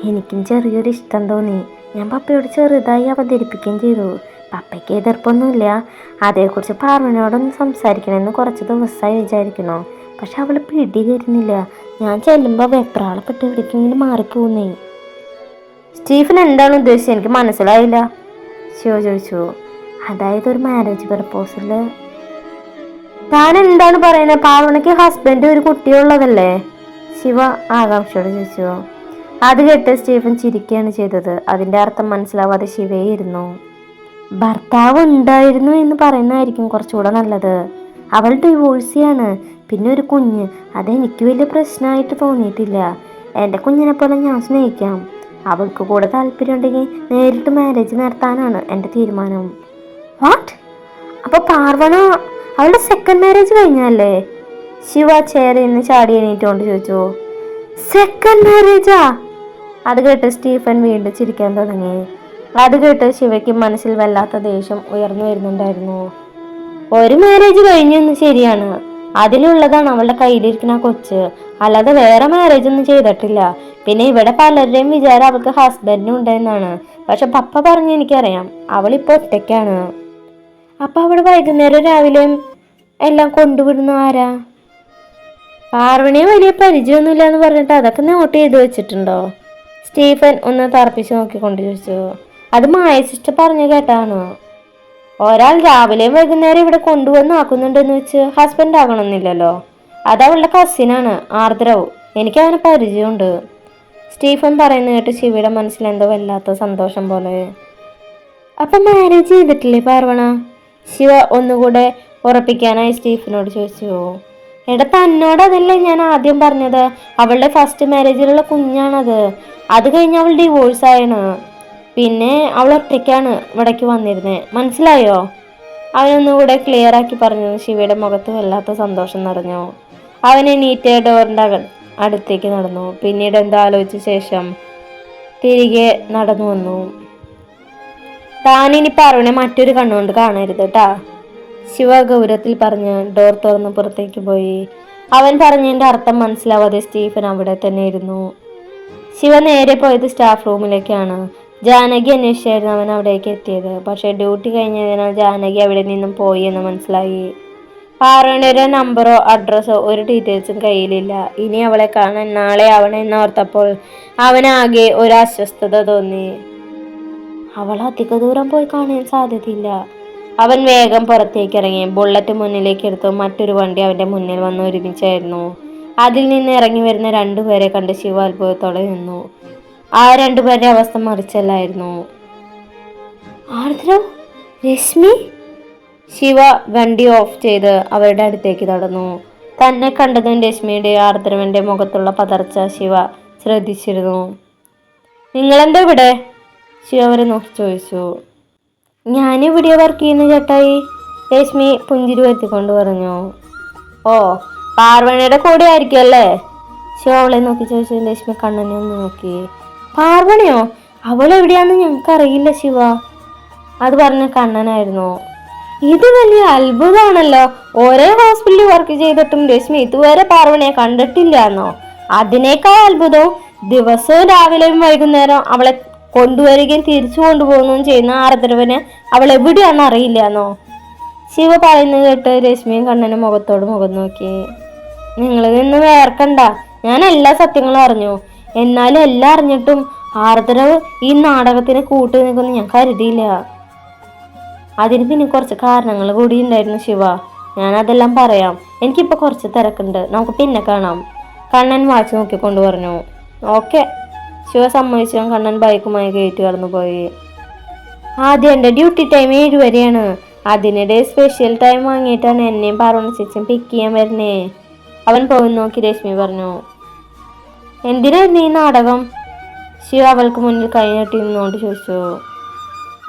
എനിക്കും ചെറിയൊരു ഇഷ്ടം തോന്നി. ഞാൻ പപ്പയോട് ചെറുതായി അവതരിപ്പിക്കുകയും ചെയ്തു. പപ്പയ്ക്ക് എതിർപ്പൊന്നുമില്ല. അതേക്കുറിച്ച് പാർവനോടൊന്ന് സംസാരിക്കണമെന്ന് കുറച്ച് ദിവസമായി വിചാരിക്കണോ. പക്ഷെ അവൾ പിടി തരുന്നില്ല. ഞാൻ ചെല്ലുമ്പോൾ വെപ്രാളപ്പെട്ട് എവിടേക്കെങ്കിലും മാറിപ്പോകുന്നേ. സ്റ്റീഫൻ എന്താണ് ഉദ്ദേശിച്ചത്? എനിക്ക് മനസ്സിലായില്ല, ശിവ ചോദിച്ചു. അതായത് ഒരു മാരേജ് പ്രപ്പോസല്. താൻ എന്താണ് പറയുന്നത്? പാർവണയ്ക്ക് ഹസ്ബൻഡ് ഒരു കുട്ടിയുള്ളതല്ലേ? ശിവ ആകാംക്ഷയോട് ചോദിച്ചു. അത് കേട്ട് സ്റ്റീഫൻ ചിരിക്കുകയാണ് ചെയ്തത്. അതിൻ്റെ അർത്ഥം മനസ്സിലാവാതെ ശിവയായിരുന്നു. ഭർത്താവ് ഉണ്ടായിരുന്നു എന്ന് പറയുന്നതായിരിക്കും കുറച്ചുകൂടെ നല്ലത്. അവൾ ഡിവോഴ്സിയാണ്. പിന്നെ ഒരു കുഞ്ഞ്. അതെനിക്ക് വലിയ പ്രശ്നമായിട്ട് തോന്നിയിട്ടില്ല. എൻ്റെ കുഞ്ഞിനെ പോലെ ഞാൻ സ്നേഹിക്കാം. അവൾക്ക് കൂടെ താല്പര്യം ഉണ്ടെങ്കിൽ നേരിട്ട് മാരേജ് നടത്താനാണ് എൻ്റെ തീരുമാനം. വാട്ട്? അപ്പോൾ പാർവണ അവളുടെ സെക്കൻഡ് മാരേജ് കഴിഞ്ഞല്ലേ? ശിവ ചെയറിൽ നിന്ന് ചാടി എണീറ്റുകൊണ്ട് ചോദിച്ചു. സെക്കൻഡ് മാരേജാ? അത് കേട്ട് സ്റ്റീഫൻ വീണ്ടും ചിരിക്കാൻ തുടങ്ങി. അത് കേട്ട് ശിവയ്ക്ക് മനസ്സിൽ വല്ലാത്ത ദേഷ്യം ഉയർന്നു വരുന്നുണ്ടായിരുന്നു. ഒരു മാരേജ് കഴിഞ്ഞെന്ന് ശരിയാണ്. അതിലുള്ളതാണ് അവളുടെ കയ്യിലിരിക്കുന്ന കൊച്ച്. അല്ലാതെ വേറെ മാരേജ് ഒന്നും ചെയ്തിട്ടില്ല. പിന്നെ ഇവിടെ പലരുടെയും വിചാരം അവൾക്ക് ഹസ്ബൻഡും ഉണ്ടെന്നാണ്. പക്ഷെ പപ്പ പറഞ്ഞ് എനിക്കറിയാം അവളിപ്പോ ഒറ്റയ്ക്കാണ്. അപ്പൊ അവിടെ വൈകുന്നേരം രാവിലെയും എല്ലാം കൊണ്ടുവിടുന്ന ആരാ? പാർവണിയെ വലിയ പരിചയമൊന്നുമില്ല എന്ന് പറഞ്ഞിട്ട് അതൊക്കെ നോട്ട് ചെയ്ത് വെച്ചിട്ടുണ്ടോ? സ്റ്റീഫൻ ഒന്ന് തറപ്പിച്ച് നോക്കിക്കൊണ്ട് ചോദിച്ചു. അത് മായ സിസ്റ്റർ പറഞ്ഞു കേട്ടാണ്. ഒരാൾ രാവിലെയും വൈകുന്നേരം ഇവിടെ കൊണ്ടുവന്ന് ആക്കുന്നുണ്ടെന്ന് വെച്ച് ഹസ്ബൻഡ് ആകണമെന്നില്ലല്ലോ. അത് അവളുടെ കസിനാണ് ആർദ്രവ്. എനിക്ക് അവനെ പരിചയമുണ്ട്. സ്റ്റീഫൻ പറയുന്ന കേട്ട് ശിവയുടെ മനസ്സിൽ എന്തോ വല്ലാത്ത സന്തോഷം പോലെ. അപ്പം മാരേജ് ചെയ്തിട്ടില്ലേ പാർവണ? ശിവ ഒന്നുകൂടെ ഉറപ്പിക്കാനായി സ്റ്റീഫനോട് ചോദിച്ചു. എടാ തന്നോട് അതല്ലേ ഞാൻ ആദ്യം പറഞ്ഞത്. അവളുടെ ഫസ്റ്റ് മാരേജിലുള്ള കുഞ്ഞാണത്. അത് കഴിഞ്ഞ് അവൾ ഡിവോഴ്സ് ആയാണ്. പിന്നെ അവൾ ഒറ്റയ്ക്കാണ് ഇവിടേക്ക് വന്നിരുന്നത്. മനസ്സിലായോ? അവനൊന്നുകൂടെ ക്ലിയർ ആക്കി പറഞ്ഞു. ശിവയുടെ മുഖത്ത് വല്ലാത്ത സന്തോഷം നിറഞ്ഞു. അവൻ എണീറ്റ് ഡോറിൻ്റെ അടുത്തേക്ക് നടന്നു. പിന്നീട് എന്താ ആലോചിച്ച ശേഷം തിരികെ നടന്നു വന്നു. താനിനി പാർവണെ മറ്റൊരു കണ്ണുകൊണ്ട് കാണരുത് കേട്ടാ, ശിവ ഗൗരവത്തിൽ പറഞ്ഞ് ഡോർ തുറന്ന് പുറത്തേക്ക് പോയി. അവൻ പറഞ്ഞതിൻ്റെ അർത്ഥം മനസ്സിലാവാതെ സ്റ്റീഫൻ അവിടെ തന്നെ ഇരുന്നു. ശിവ നേരെ പോയത് സ്റ്റാഫ് റൂമിലേക്കാണ്. ജാനകി അന്വേഷിച്ചായിരുന്നു അവൻ അവിടേക്ക് എത്തിയത്. പക്ഷേ ഡ്യൂട്ടി കഴിഞ്ഞതിനാൽ ജാനകി അവിടെ നിന്നും പോയി എന്ന് മനസ്സിലായി. പാർവണയുടെ നമ്പറോ അഡ്രസ്സോ ഒരു ഡീറ്റെയിൽസും കയ്യിലില്ല. ഇനി അവളെ കാണാൻ നാളെ ആവണമെന്ന് ഓർത്തപ്പോൾ അവനാകെ ഒരു അസ്വസ്ഥത തോന്നി. അവൾ അധിക ദൂരം പോയി കാണാൻ സാധ്യതയില്ല. അവൻ വേഗം പുറത്തേക്ക് ഇറങ്ങി. ബുള്ളറ്റ് മുന്നിലേക്ക് എടുത്തു. മറ്റൊരു വണ്ടി അവൻ്റെ മുന്നിൽ വന്ന് ഒരുമിച്ചായിരുന്നു. അതിൽ നിന്ന് ഇറങ്ങി വരുന്ന രണ്ടുപേരെ കണ്ട് ശിവ അത്ഭുതത്തോടെ നിന്നു. ആ രണ്ടുപേരുടെ അവസ്ഥ മറിച്ചല്ലായിരുന്നു. ആർദ്രവ്, രശ്മി. ശിവ വണ്ടി ഓഫ് ചെയ്ത് അവരുടെ അടുത്തേക്ക് നടന്നു. തന്നെ കണ്ടതും രശ്മിയുടെ ആർദ്രവന്റെ മുഖത്തുള്ള പതർച്ച ശിവ ശ്രദ്ധിച്ചിരുന്നു. നിങ്ങളെന്താ ഇവിടെ? ശിവ അവരെ നോക്കി ചോദിച്ചു. ഞാനിവിടെ വർക്ക് ചെയ്യുന്ന ചേട്ടായി, രശ്മി പുഞ്ചിരി വരുത്തിക്കൊണ്ട് പറഞ്ഞു. ഓ, പാർവണിയുടെ കൂടെ ആയിരിക്കും അല്ലേ? ശിവ അവളെ നോക്കി ചോദിച്ചു. രശ്മി കണ്ണനെ ഒന്ന് നോക്കി. പാർവണിയോ? അവൾ എവിടെയാന്ന് ഞങ്ങൾക്കറിയില്ല ശിവ. അത് പറഞ്ഞ കണ്ണനായിരുന്നു. ഇത് വലിയ അത്ഭുതമാണല്ലോ. ഒരേ ഹോസ്പിറ്റലിൽ വർക്ക് ചെയ്തിട്ടും രശ്മി ഇതുവരെ പാർവണിയെ കണ്ടിട്ടില്ല എന്നോ? അതിനേക്കാൾ അത്ഭുതവും ദിവസവും രാവിലെയും വൈകുന്നേരം അവളെ കൊണ്ടുവരികയും തിരിച്ചു കൊണ്ടുപോകുകയും ചെയ്യുന്ന ആർദ്രവന് അവൾ എവിടെയാണെന്ന് അറിയില്ല എന്നോ? ശിവ പറയുന്നത് കേട്ട് രശ്മിയും കണ്ണനും മുഖത്തോട് മുഖം നോക്കി. നിങ്ങൾ നിന്ന് വേർക്കണ്ട, ഞാൻ എല്ലാ സത്യങ്ങളും അറിഞ്ഞു. എന്നാലും എല്ലാം അറിഞ്ഞിട്ടും ആർദ്രവ് ഈ നാടകത്തിന് കൂട്ടു നിൽക്കുന്നു ഞാൻ കരുതിയില്ല. അതിന് പിന്നെ കുറച്ച് കാരണങ്ങൾ കൂടി ഉണ്ടായിരുന്നു ശിവ. ഞാനതെല്ലാം പറയാം. എനിക്കിപ്പോൾ കുറച്ച് തിരക്കുണ്ട്, നമുക്ക് പിന്നെ കാണാം. കണ്ണൻ വാച്ച് നോക്കിക്കൊണ്ട് പറഞ്ഞു. ഓക്കെ, ശിവ സമ്മതിച്ചു. കണ്ണൻ ബൈക്കുമായി കയറ്റി കടന്നുപോയി. ആദ്യം എൻ്റെ ഡ്യൂട്ടി ടൈം 7 വരെയാണ്. അതിനിടെ സ്പെഷ്യൽ ടൈം വാങ്ങിയിട്ടാണ് എന്നെയും പാർവണ ചേച്ചിയും പിക്ക് ചെയ്യാൻ വരുന്നേ. അവൻ പോയി നോക്കി രശ്മി പറഞ്ഞു. എന്തിനായിരുന്നു ഈ നാടകം? ശിവ അവൾക്ക് മുന്നിൽ കൈ നീട്ടി നിന്നുകൊണ്ട് ചോദിച്ചു.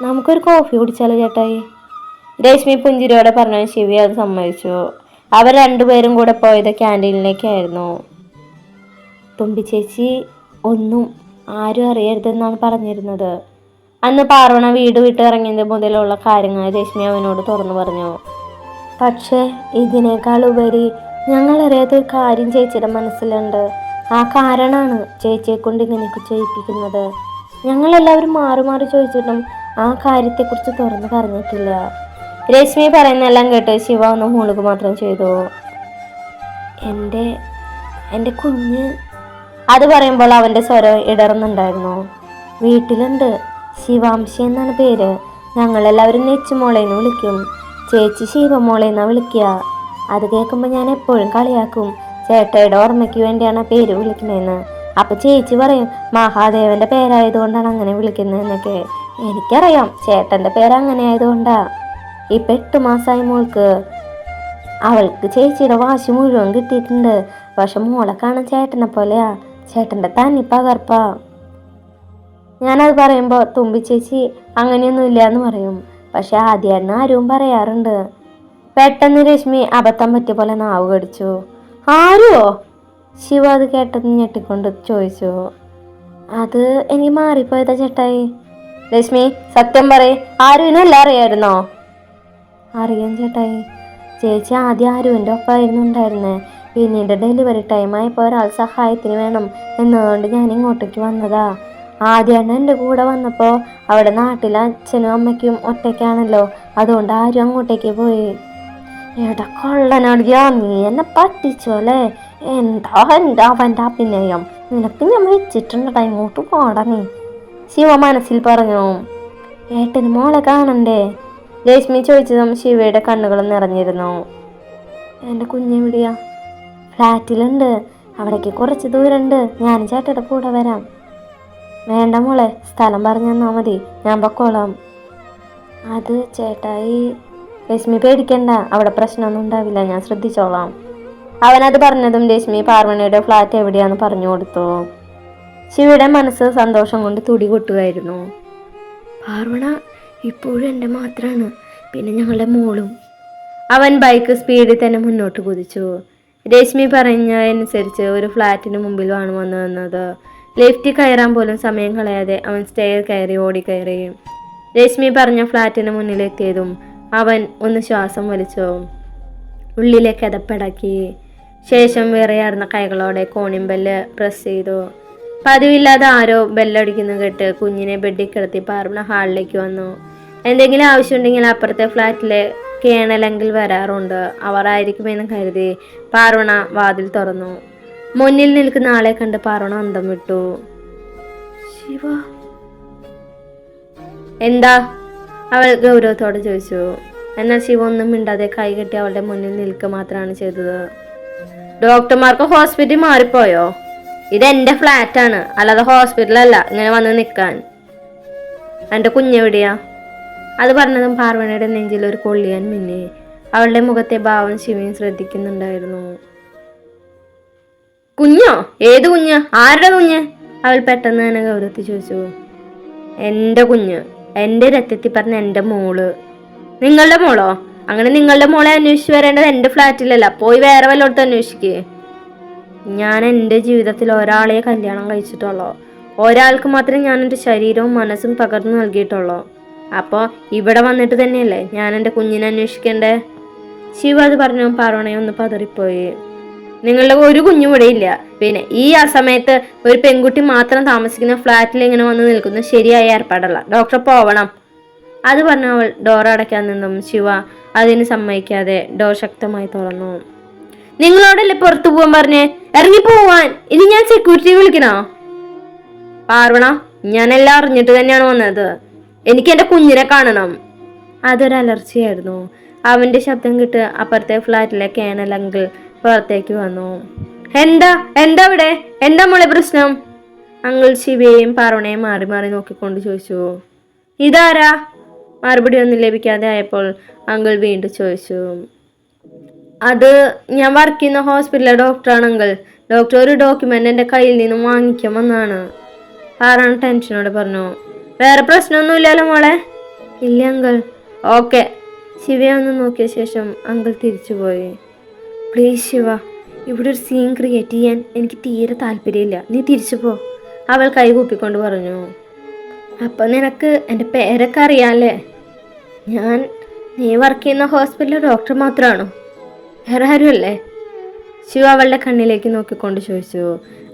നമുക്കൊരു കോഫി കുടിച്ചാലോ ചേട്ടായി? രശ്മി പുഞ്ചിരിയോടെ പറഞ്ഞു. ശിവ അത് സമ്മതിച്ചു. അവർ രണ്ടുപേരും കൂടെ പോയത് ക്യാൻറ്റീനിലേക്കായിരുന്നു. തുമ്പി ചേച്ചി ഒന്നും ആരും അറിയരുതെന്നാണ് പറഞ്ഞിരുന്നത്. അന്ന് പാർവണ വീട് വിട്ട് ഇറങ്ങിയത് മുതലുള്ള കാര്യങ്ങൾ രശ്മി അവനോട് തുറന്നു പറഞ്ഞു. പക്ഷേ ഇതിനേക്കാൾ ഉപരി ഞങ്ങളറിയാത്തൊരു കാര്യം ചേച്ചിയുടെ മനസ്സിലുണ്ട്. ആ കാരണമാണ് ചേച്ചിയെ കൊണ്ട് ഇങ്ങനെയൊക്കെ ചെയ്യിപ്പിക്കുന്നത്. ഞങ്ങളെല്ലാവരും മാറി മാറി ചോദിച്ചിട്ടും ആ കാര്യത്തെക്കുറിച്ച് തുറന്നു പറഞ്ഞിട്ടില്ല. രശ്മി പറയുന്നെല്ലാം കേട്ട് ശിവ ഒന്ന് മൂളുക മാത്രം ചെയ്തു. എൻ്റെ കുഞ്ഞ്. അത് പറയുമ്പോൾ അവൻ്റെ സ്വരം ഇടറുന്നുണ്ടായിരുന്നു. വീട്ടിലുണ്ട്, ശിവാംശി എന്നാണ് പേര്. ഞങ്ങളെല്ലാവരും നെച്ചുമോളേന്ന് വിളിക്കും. ചേച്ചി ശിവമോളേന്നാണ് വിളിക്കുക. അത് കേൾക്കുമ്പോൾ ഞാൻ എപ്പോഴും കളിയാക്കും, ചേട്ടയുടെ ഓർമ്മയ്ക്ക് വേണ്ടിയാണ് പേര് വിളിക്കണേന്ന്. അപ്പൊ ചേച്ചി പറയും മഹാദേവന്റെ പേരായതുകൊണ്ടാണ് അങ്ങനെ വിളിക്കുന്നതെന്നൊക്കെ. എനിക്കറിയാം ചേട്ടന്റെ പേര് അങ്ങനെ ആയതുകൊണ്ടാ. ഇപ്പൊ 8 മാസമായി മോൾക്ക്. അവൾക്ക് ചേച്ചിയുടെ വാശി മുഴുവൻ കിട്ടിയിട്ടുണ്ട്. പക്ഷെ മോളെ കാണാൻ ചേട്ടനെ പോലെയാ, ചേട്ടന്റെ തനി പകർപ്പാ. ഞാനത് പറയുമ്പോൾ തുമ്പി ചേച്ചി അങ്ങനെയൊന്നുമില്ല എന്ന് പറയും. പക്ഷെ ആദ്യമായിരുന്നു ആരും പറയാറുണ്ട്. പെട്ടെന്ന് രശ്മി അബദ്ധം പറ്റിയ പോലെ നാവ് കടിച്ചു. ആരുവോ? ശിവ അത് കേട്ടത് ഞെട്ടിക്കൊണ്ട് ചോദിച്ചു. അത് എനിക്ക് മാറിപ്പോയതാ ചേട്ടായി. രശ്മി സത്യം പറയ്, ആരുവിനെല്ലാം അറിയായിരുന്നോ? അറിയാം ചേട്ടായി. ചേച്ചി ആദ്യം ആരുവിൻ്റെ ഒപ്പമായിരുന്നു ഉണ്ടായിരുന്നേ. പിന്നീട് ഡെലിവറി ടൈം ആയപ്പോൾ ഒരാൾ സഹായത്തിന് വേണം എന്നതുകൊണ്ട് ഞാൻ ഇങ്ങോട്ടേക്ക് വന്നതാ. ആദ്യമാണ് എൻ്റെ കൂടെ വന്നപ്പോൾ അവിടെ നാട്ടിൽ അച്ഛനും അമ്മയ്ക്കും ഒറ്റയ്ക്കാണല്ലോ, അതുകൊണ്ട് ആരും അങ്ങോട്ടേക്ക് പോയി. എടാ കൊള്ളനടിയാ, നീ എന്നെ പറ്റിച്ചോല്ലേ. എന്താ അവൻ്റെ അഭിനയം, നിനക്ക് ഞാൻ വെച്ചിട്ടുണ്ടടാ, ഇങ്ങോട്ട് പോടാ നീ, ശിവ മനസ്സിൽ പറഞ്ഞു. ഏട്ടന് മോളെ കാണണ്ടേ? രശ്മി ചോദിച്ചതും ശിവയുടെ കണ്ണുകൾ നിറഞ്ഞിരുന്നു. എൻ്റെ കുഞ്ഞെവിടെയാ? ഫ്ലാറ്റിലുണ്ട്, അവിടേക്ക് കുറച്ച് ദൂരമുണ്ട്, ഞാൻ ചേട്ടയുടെ കൂടെ വരാം. വേണ്ട മോളെ, സ്ഥലം പറഞ്ഞു തന്നാൽ മതി, ഞാൻ പൊക്കോളാം. അത് ചേട്ടായി. രശ്മി പേടിക്കണ്ട, അവിടെ പ്രശ്നമൊന്നും ഉണ്ടാവില്ല, ഞാൻ ശ്രദ്ധിച്ചോളാം. അവനത് പറഞ്ഞതും രശ്മി പാർവണിയുടെ ഫ്ലാറ്റ് എവിടെയാന്ന് പറഞ്ഞു കൊടുത്തു. ശിവയുടെ മനസ്സ് സന്തോഷം കൊണ്ട് തുടി കൊട്ടുകയായിരുന്നു. പാർവണ ഇപ്പോഴും എൻ്റെ മാത്രമാണ്, പിന്നെ ഞങ്ങളുടെ മോളും. അവൻ ബൈക്ക് സ്പീഡിൽ തന്നെ മുന്നോട്ട് കുതിച്ചു. രശ്മി പറഞ്ഞതനുസരിച്ച് ഒരു ഫ്ലാറ്റിന് മുമ്പിലാണ് വന്നു നിന്നത്. ലിഫ്റ്റ് കയറാൻ പോലും സമയം കളയാതെ അവൻ സ്റ്റെയർ കയറി ഓടിക്കയറി. രശ്മി പറഞ്ഞ ഫ്ലാറ്റിന് മുന്നിലെത്തിയതും അവൻ ഒന്ന് ശ്വാസം വലിച്ചു, ഉള്ളിലേക്ക് അതപ്പടക്കി. ശേഷം വിറയാർന്ന കൈകളോടെ കോണിംഗ് ബെല്ല് പ്രസ് ചെയ്തു. പതിവില്ലാതെ ആരോ ബെല്ലടിക്കുന്നു കേട്ട് കുഞ്ഞിനെ ബെഡിൽ കിടത്തി പാർവണ ഹാളിലേക്ക് വന്നു. എന്തെങ്കിലും ആവശ്യമുണ്ടെങ്കിൽ അപ്പുറത്തെ ഫ്ലാറ്റിലെ കേണലെങ്കിൽ വരാറുണ്ട്, അവർ ആയിരിക്കുമെന്ന് കരുതി പാർവണ വാതിൽ തുറന്നു. മുന്നിൽ നിൽക്കുന്ന ആളെ കണ്ട് പാർവണ അന്തം വിട്ടു. ശിവ. എന്താ? അവൾ ഗൗരവത്തോടെ ചോദിച്ചു. എന്നാൽ ശിവ ഒന്നും മിണ്ടാതെ കൈ കെട്ടി അവളുടെ മുന്നിൽ നിൽക്കുക മാത്രമാണ് ചെയ്തത്. ഡോക്ടർമാർക്ക് ഹോസ്പിറ്റൽ മാറിപ്പോയോ? ഇതെന്റെ ഫ്ലാറ്റാണ്, അല്ലാതെ ഹോസ്പിറ്റലല്ല ഇങ്ങനെ വന്ന് നിൽക്കാൻ. എൻ്റെ കുഞ്ഞെവിടെയാ? അത് പറഞ്ഞതും പാർവണയുടെ നെഞ്ചിൽ ഒരു കൊള്ളിയാൻ മിന്നി. അവളുടെ മുഖത്തെ ഭാവം ശിവയും ശ്രദ്ധിക്കുന്നുണ്ടായിരുന്നു. കുഞ്ഞോ? ഏത് കുഞ്ഞ്? ആരുടെ കുഞ്ഞ്? അവൾ പെട്ടെന്ന് തന്നെ ഗൗരവത്തിൽ ചോദിച്ചു. എൻ്റെ കുഞ്ഞ്, എൻ്റെ രക്തത്തിൽ പറഞ്ഞ എൻ്റെ മോള്. നിങ്ങളുടെ മോളോ? അങ്ങനെ നിങ്ങളുടെ മോളെ അന്വേഷിച്ച് വരേണ്ടത് എൻ്റെ ഫ്ലാറ്റിലല്ല, പോയി വേറെ വല്ലയിടത്തും അന്വേഷിക്കേ. ഞാൻ എൻ്റെ ജീവിതത്തിൽ ഒരാളെ കല്യാണം കഴിച്ചിട്ടുള്ളൂ, ഒരാൾക്ക് മാത്രമേ ഞാൻ എൻ്റെ ശരീരവും മനസ്സും പകർന്നു നൽകിയിട്ടുള്ളൂ. അപ്പോൾ ഇവിടെ വന്നിട്ട് തന്നെയല്ലേ ഞാൻ എൻ്റെ കുഞ്ഞിനെ അന്വേഷിക്കണ്ടേ? ശിവ അത് പറഞ്ഞു പാർവണയെ ഒന്ന് പതറിപ്പോയി. നിങ്ങളുടെ ഒരു കുഞ്ഞും ഇവിടെ ഇല്ല, പിന്നെ ഈ ആ സമയത്ത് ഒരു പെൺകുട്ടി മാത്രം താമസിക്കുന്ന ഫ്ലാറ്റിൽ ഇങ്ങനെ വന്ന് നിൽക്കുന്നത് ശരിയായ ഏർപ്പാടല്ല, ഡോക്ടർ പോവണം. അത് പറഞ്ഞ അവൾ ഡോർ അടയ്ക്കാൻ നിന്നും ശിവ അതിന് സമ്മതിക്കാതെ ഡോർ ശക്തമായി തുറന്നു. നിങ്ങളോടല്ലേ പുറത്തു പോവാൻ പറഞ്ഞേ, ഇറങ്ങി പോവാൻ. ഇനി ഞാൻ സെക്യൂരിറ്റി വിളിക്കണോ? പാർവണ, ഞാനെല്ലാം അറിഞ്ഞിട്ട് തന്നെയാണ് വന്നത്, എനിക്ക് എൻ്റെ കുഞ്ഞിനെ കാണണം. അതൊരു അലർച്ചയായിരുന്നു. അവന്റെ ശബ്ദം കേട്ട് അപ്പുറത്തെ ഫ്ലാറ്റിലെ കേണൽ അങ്കിൾ പുറത്തേക്ക് വന്നു. എന്താ എന്താ ഇവിടെ, എന്താ മോളെ പ്രശ്നം? അങ്കിൾ ശിവയെയും പാർവണയെയും മാറി മാറി നോക്കിക്കൊണ്ട് ചോദിച്ചു. ഇതാരാ? മറുപടി ഒന്നും ലഭിക്കാതെ ആയപ്പോൾ അങ്കിൾ വീണ്ടും ചോദിച്ചു. അത് ഞാൻ വർക്ക് ചെയ്യുന്ന ഹോസ്പിറ്റലിലെ ഡോക്ടറാണ് അങ്കിൾ. ഡോക്ടർ ഒരു ഡോക്യുമെന്റ് എൻ്റെ കയ്യിൽ നിന്നും വാങ്ങിക്കാൻ വന്നാണ്. പാർവണ ടെൻഷനോടെ പറഞ്ഞു. വേറെ പ്രശ്നമൊന്നുമില്ലല്ലോ മോളെ? ഇല്ല അങ്കിൾ. ഓക്കെ. ശിവയെ ഒന്ന് നോക്കിയ ശേഷം അങ്കിൾ തിരിച്ചുപോയി. പ്ലീസ് ശിവ, ഇവിടെ ഒരു സീൻ ക്രിയേറ്റ് ചെയ്യാൻ എനിക്ക് തീരെ താല്പര്യമില്ല. നീ തിരിച്ചു പോ, അവൾ കൈകൂപ്പിക്കൊണ്ട് പറഞ്ഞു. അപ്പം നിനക്ക് എൻ്റെ പേരൊക്കെ അറിയാമല്ലേ? നീ വർക്ക് ചെയ്യുന്ന ഹോസ്പിറ്റലിലെ ഡോക്ടർ മാത്രമാണോ? വേറെ ആരുമല്ലേ? ശിവ അവളുടെ കണ്ണിലേക്ക് നോക്കിക്കൊണ്ട് ചോദിച്ചു.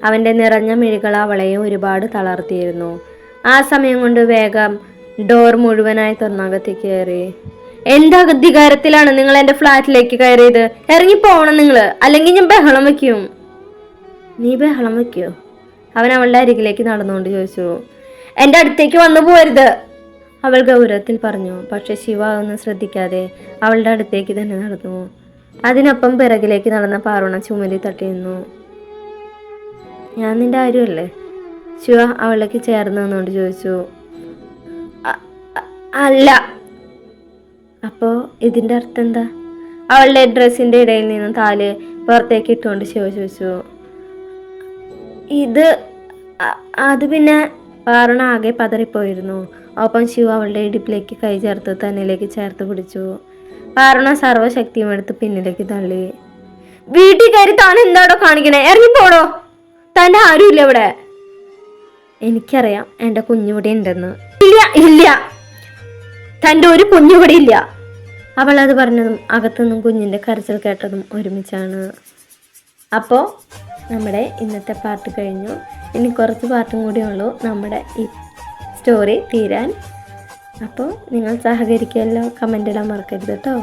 അവൻ്റെ നിറഞ്ഞ മിഴികൾ അവളെയും ഒരുപാട് തളർത്തിയിരുന്നു. ആ സമയം കൊണ്ട് വേഗം ഡോർ മുഴുവനായി തുറന്നകത്തേക്ക് കയറി. എന്താ അധികാരത്തിലാണ് നിങ്ങൾ എൻ്റെ ഫ്ലാറ്റിലേക്ക് കയറിയത്? ഇറങ്ങി പോകണം നിങ്ങൾ, അല്ലെങ്കിൽ ഞാൻ ബഹളം വയ്ക്കും. നീ ബഹളം വയ്ക്കുമോ? അവൻ അവളുടെ അരികിലേക്ക് നടന്നുകൊണ്ട് ചോദിച്ചു. എൻ്റെ അടുത്തേക്ക് വന്നു പോരുത്, അവൾ ഗൗരവത്തിൽ പറഞ്ഞു. പക്ഷെ ശിവ ഒന്നും ശ്രദ്ധിക്കാതെ അവളുടെ അടുത്തേക്ക് തന്നെ നടന്നു. അതിനൊപ്പം പിറകിലേക്ക് നടന്ന പാറുണ ചുമലി തട്ടിയിരുന്നു. ഞാൻ നിന്റെ ആരുമല്ലേ? ശിവ അവളിലേക്ക് ചേർന്ന് നിന്നുകൊണ്ട് ചോദിച്ചു. അല്ല. അപ്പോൾ ഇതിൻ്റെ അർത്ഥം എന്താ? അവളുടെ ഡ്രസ്സിൻ്റെ ഇടയിൽ നിന്നും താല് പുറത്തേക്ക് ഇട്ടുകൊണ്ട് ശിവ ചോദിച്ചു. അത് പിന്നെ പാറുണ ആകെ പതറിപ്പോയിരുന്നു. ഒപ്പം ശിവ അവളുടെ ഇടുപ്പിലേക്ക് കൈ ചേർത്ത് തന്നിലേക്ക് ചേർത്ത് പിടിച്ചു. പാറുണ സർവ്വശക്തിയും എടുത്ത് പിന്നിലേക്ക് തള്ളി. വീട്ടിൽ കയറി താൻ എന്താടോ കാണിക്കണേ? ഇറങ്ങിപ്പോടോ, തൻ്റെ ആരുമില്ല ഇവിടെ. എനിക്കറിയാം എൻ്റെ കുഞ്ഞുവിടെ ഉണ്ടെന്ന്. ഇല്ല, തൻ്റെ ഒരു കുഞ്ഞുവിടെ ഇല്ല. അവൾ അത് പറഞ്ഞതും അകത്തുനിന്നും കുഞ്ഞിൻ്റെ കരച്ചിൽ കേട്ടതും ഒരുമിച്ചാണ്. അപ്പോൾ നമ്മുടെ ഇന്നത്തെ പാർട്ട് കഴിഞ്ഞു. ഇനി കുറച്ച് പാർട്ടും കൂടിയേ ഉള്ളൂ നമ്മുടെ ഈ സ്റ്റോറി തീരാൻ. അപ്പോൾ നിങ്ങൾ സഹകരിക്കുമല്ലോ, കമൻ്റ് ഇടാൻ മറക്കരുത് കേട്ടോ.